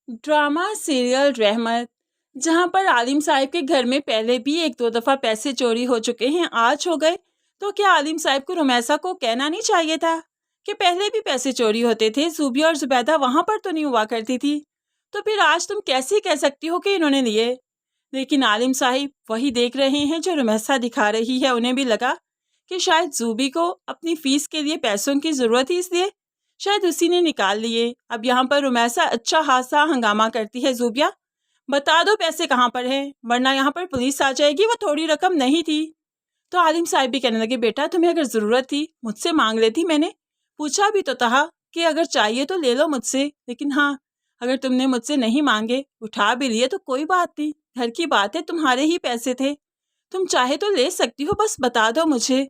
Drama serial रहमत, जहां पर आलिम साहब के घर में पहले भी एक दो दफा पैसे चोरी हो चुके हैं, आज हो गए। तो क्या आलिम साहब को रुमैसा को कहना नहीं चाहिए था कि पहले भी पैसे चोरी होते थे, जूबिया और जुबैदा वहां पर तो नहीं हुआ करती थी, तो फिर आज तुम कैसे कह सकती हो कि इन्होंने लिए। लेकिन आलिम साहिब वही देख रहे हैं जो रुमैसा दिखा रही है। उन्हें भी लगा कि शायद जूबी को अपनी फीस के लिए पैसों की जरूरत थी, इसलिए शायद उसी ने निकाल लिए। अब यहाँ पर रुमैसा अच्छा खासा हंगामा करती है, जूबिया बता दो पैसे कहाँ पर हैं, वरना यहाँ पर पुलिस आ जाएगी, वो थोड़ी रकम नहीं थी। तो आलिम साहब भी कहने लगे, बेटा तुम्हें अगर ज़रूरत थी मुझसे मांग लेती, मैंने पूछा भी तो था कि अगर चाहिए तो ले लो मुझसे, लेकिन हाँ अगर तुमने मुझसे नहीं मांगे, उठा भी लिए तो कोई बात नहीं, घर की बात है, तुम्हारे ही पैसे थे, तुम चाहे तो ले सकती हो, बस बता दो मुझे।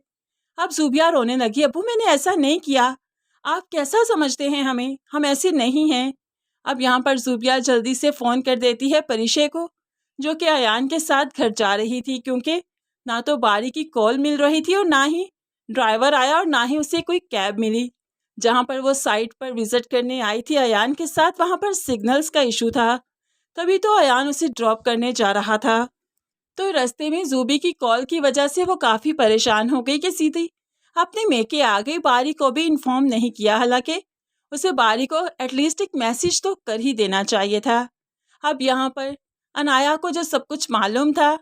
अब जूबिया रोने लगी, अबू मैंने ऐसा नहीं किया, आप कैसा समझते हैं हमें, हम ऐसे नहीं हैं। अब यहाँ पर जूबिया जल्दी से फ़ोन कर देती है परिशे को, जो कि अयान के साथ घर जा रही थी, क्योंकि ना तो बारी की कॉल मिल रही थी और ना ही ड्राइवर आया और ना ही उसे कोई कैब मिली। जहाँ पर वो साइट पर विजिट करने आई थी अयान के साथ, वहाँ पर सिग्नल्स का इशू था, तभी तो अयान उसे ड्रॉप करने जा रहा था। तो रास्ते में जूबी की कॉल की वजह से वो काफ़ी परेशान हो गई कि सीधी अपने मेके आ गई, बारी को भी इन्फॉर्म नहीं किया, हालांकि उसे बारी को एटलीस्ट एक मैसेज तो कर ही देना चाहिए था। अब यहाँ पर अनाया को जो सब कुछ मालूम था,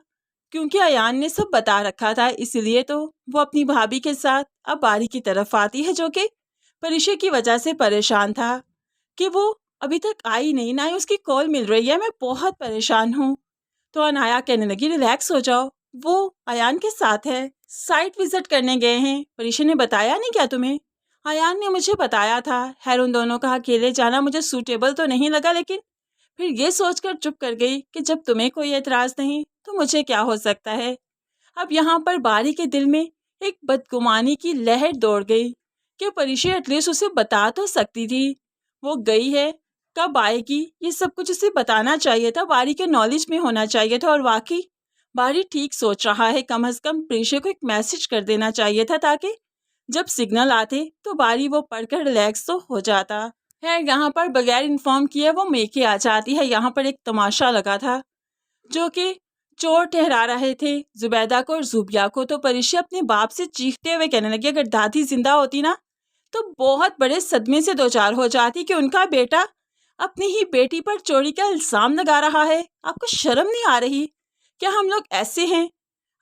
क्योंकि अयान ने सब बता रखा था, इसलिए तो वो अपनी भाभी के साथ अब बारी की तरफ आती है, जो कि परिशे की वजह से परेशान था कि वो अभी तक आई नहीं, ना ही उसकी कॉल मिल रही है, मैं बहुत परेशान हूँ। तो अनाया कहने लगी, रिलैक्स हो जाओ, वो अयान के साथ है, साइट विजिट करने गए हैं, परिशे ने बताया नहीं क्या तुम्हें। अयान ने मुझे बताया था, खैर उन दोनों का अकेले जाना मुझे सूटेबल तो नहीं लगा, लेकिन फिर ये सोचकर चुप कर गई कि जब तुम्हें कोई एतराज़ नहीं तो मुझे क्या हो सकता है। अब यहाँ पर बारी के दिल में एक बदगुमानी की लहर दौड़ गई कि परिशे एटलीस्ट उसे बता तो सकती थी, वो गई है, कब आएगी, ये सब कुछ उसे बताना चाहिए था, बारी के नॉलेज में होना चाहिए था। और वाकई बारी ठीक सोच रहा है, कम से कम परिशे को एक मैसेज कर देना चाहिए था, ताकि जब सिग्नल आते तो बारी वो पढ़कर रिलैक्स तो हो जाता है। यहाँ पर बगैर इन्फॉर्म किए वो मेके आ जाती है। यहाँ पर एक तमाशा लगा था, जो कि चोर ठहरा रहे थे जुबैदा को और जूबिया को। तो परिशे अपने बाप से चीखते हुए कहने लगी, अगर दादी जिंदा होती ना तो बहुत बड़े सदमे से दो चार हो जाती कि उनका बेटा अपनी ही बेटी पर चोरी का इल्जाम लगा रहा है। आपको शर्म नहीं आ रही? क्या हम लोग ऐसे हैं?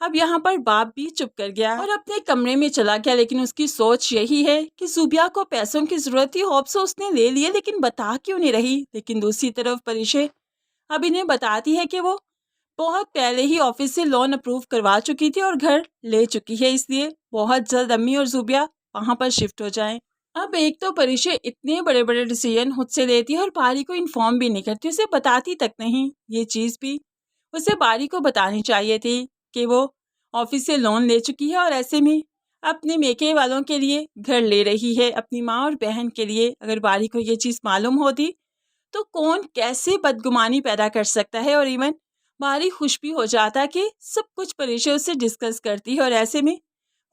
अब यहाँ पर बाप भी चुप कर गया और अपने कमरे में चला गया, लेकिन उसकी सोच यही है कि जुबिया को पैसों की जरूरत थी, होप से उसने ले लिए, लेकिन बता क्यों नहीं रही। लेकिन दूसरी तरफ परिशे अब इन्हें बताती है कि वो बहुत पहले ही ऑफिस से लोन अप्रूव करवा चुकी थी और घर ले चुकी है, इसलिए बहुत जल्द अम्मी और जुबिया वहाँ पर शिफ्ट हो जाएं। अब एक तो परिशे इतने बड़े बड़े डिसीजन खुद से लेती है और बारी को इन्फॉर्म भी नहीं करती, उसे बताती तक नहीं। ये चीज़ भी उसे बारी को बतानी चाहिए थी कि वो ऑफिस से लोन ले चुकी है और ऐसे में अपने मेके वालों के लिए घर ले रही है, अपनी माँ और बहन के लिए। अगर बारी को ये चीज़ मालूम होती तो कौन कैसे बदगुमानी पैदा कर सकता है। और इवन बारी खुश भी हो जाता कि सब कुछ परिशे उससे डिस्कस करती है और ऐसे में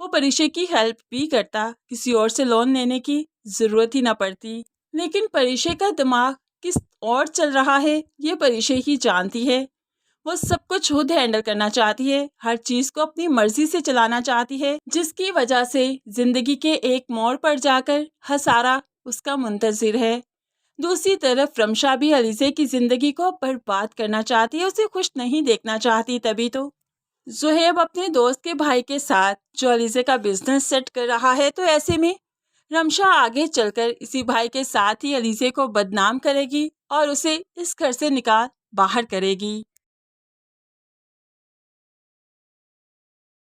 वो परिशे की हेल्प भी करता, किसी और से लोन लेने की ज़रूरत ही ना पड़ती। लेकिन परिशे का दिमाग किस और चल रहा है ये परिशे ही जानती है। वो सब कुछ खुद हैंडल करना चाहती है, हर चीज़ को अपनी मर्जी से चलाना चाहती है, जिसकी वजह से ज़िंदगी के एक मोड़ पर जाकर हसारा उसका मुंतज़िर है। दूसरी तरफ रमशा भी अलीज़े की ज़िंदगी को बर्बाद करना चाहती है, उसे खुश नहीं देखना चाहती। तभी तो ज़ुहैब अपने दोस्त के भाई के साथ जो अलीज़े का बिजनेस सेट कर रहा है, तो ऐसे में रमशा आगे चलकर इसी भाई के साथ ही अलीज़े को बदनाम करेगी और उसे इस घर से निकाल बाहर करेगी।